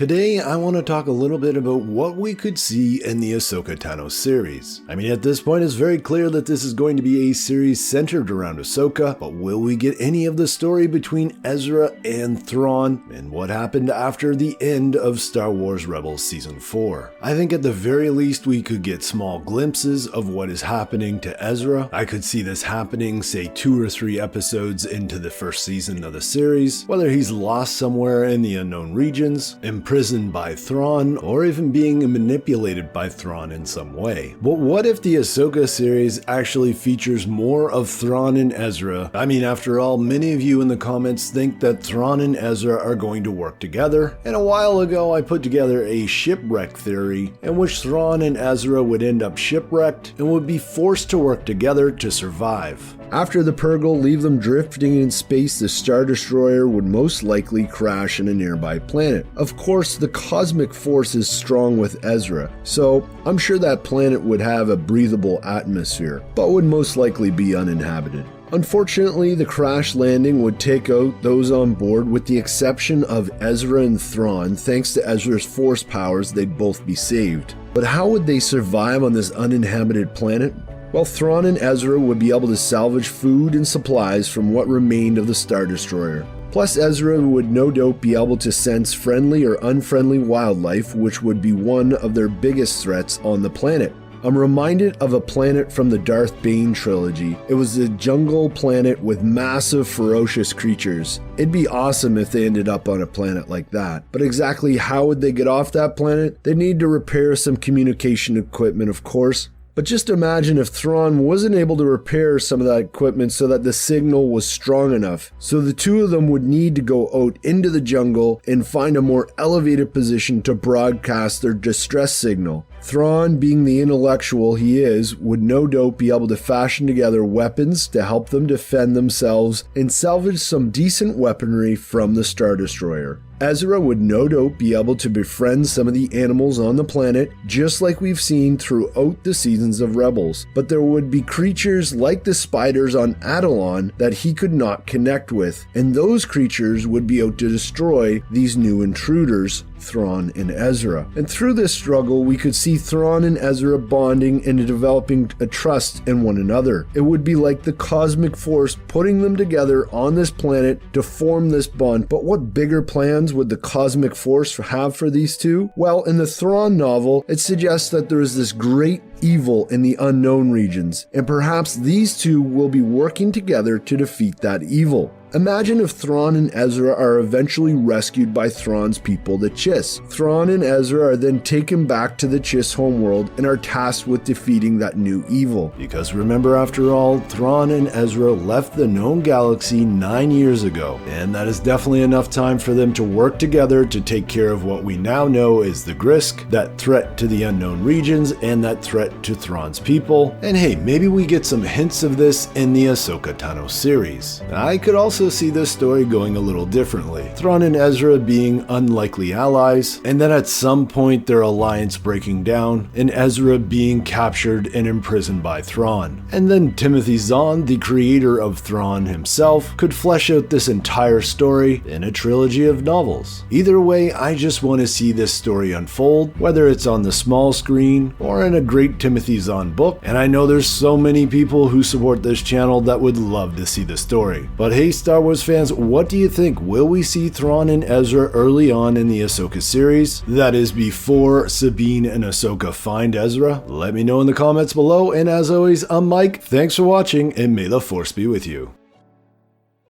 Today, I want to talk a little bit about what we could see in the Ahsoka Tano series. I mean, at this point, it's very clear that this is going to be a series centered around Ahsoka, but will we get any of the story between Ezra and Thrawn, and what happened after the end of Star Wars Rebels Season 4? I think at the very least, we could get small glimpses of what is happening to Ezra. I could see this happening, say, 2 or 3 episodes into the first season of the series, whether he's lost somewhere in the unknown regions, imprisoned by Thrawn, or even being manipulated by Thrawn in some way. But what if the Ahsoka series actually features more of Thrawn and Ezra? I mean, after all, many of you in the comments think that Thrawn and Ezra are going to work together, and a while ago I put together a shipwreck theory in which Thrawn and Ezra would end up shipwrecked and would be forced to work together to survive. After the Purrgil leave them drifting in space, the Star Destroyer would most likely crash in a nearby planet. Of course, the cosmic force is strong with Ezra, so I'm sure that planet would have a breathable atmosphere, but would most likely be uninhabited. Unfortunately, the crash landing would take out those on board with the exception of Ezra and Thrawn. Thanks to Ezra's force powers, they'd both be saved. But how would they survive on this uninhabited planet? Well, Thrawn and Ezra would be able to salvage food and supplies from what remained of the Star Destroyer. Plus, Ezra would no doubt be able to sense friendly or unfriendly wildlife, which would be one of their biggest threats on the planet. I'm reminded of a planet from the Darth Bane trilogy. It was a jungle planet with massive, ferocious creatures. It'd be awesome if they ended up on a planet like that. But exactly how would they get off that planet? They'd need to repair some communication equipment, of course. But just imagine if Thrawn wasn't able to repair some of that equipment so that the signal was strong enough. So the two of them would need to go out into the jungle and find a more elevated position to broadcast their distress signal. Thrawn, being the intellectual he is, would no doubt be able to fashion together weapons to help them defend themselves and salvage some decent weaponry from the Star Destroyer. Ezra would no doubt be able to befriend some of the animals on the planet, just like we've seen throughout the seasons of Rebels. But there would be creatures like the spiders on Atollon that he could not connect with, and those creatures would be out to destroy these new intruders, Thrawn and Ezra. And through this struggle, we could see Thrawn and Ezra bonding and developing a trust in one another. It would be like the cosmic force putting them together on this planet to form this bond. But what bigger plans would the cosmic force have for these two? Well, in the Thrawn novel, it suggests that there is this great evil in the unknown regions, and perhaps these two will be working together to defeat that evil. Imagine if Thrawn and Ezra are eventually rescued by Thrawn's people, the Chiss. Thrawn and Ezra are then taken back to the Chiss homeworld and are tasked with defeating that new evil. Because remember, after all, Thrawn and Ezra left the known galaxy 9 years ago, and that is definitely enough time for them to work together to take care of what we now know is the Grisk, that threat to the unknown regions, and that threat to Thrawn's people. And hey, maybe we get some hints of this in the Ahsoka Tano series. I could also see this story going a little differently. Thrawn and Ezra being unlikely allies, and then at some point their alliance breaking down, and Ezra being captured and imprisoned by Thrawn. And then Timothy Zahn, the creator of Thrawn himself, could flesh out this entire story in a trilogy of novels. Either way, I just want to see this story unfold, whether it's on the small screen or in a great Timothy Zahn book, and I know there's so many people who support this channel that would love to see the story. But hey, Star Wars fans, what do you think? Will we see Thrawn and Ezra early on in the Ahsoka series? That is, before Sabine and Ahsoka find Ezra? Let me know in the comments below, and as always, I'm Mike. Thanks for watching, and may the Force be with you.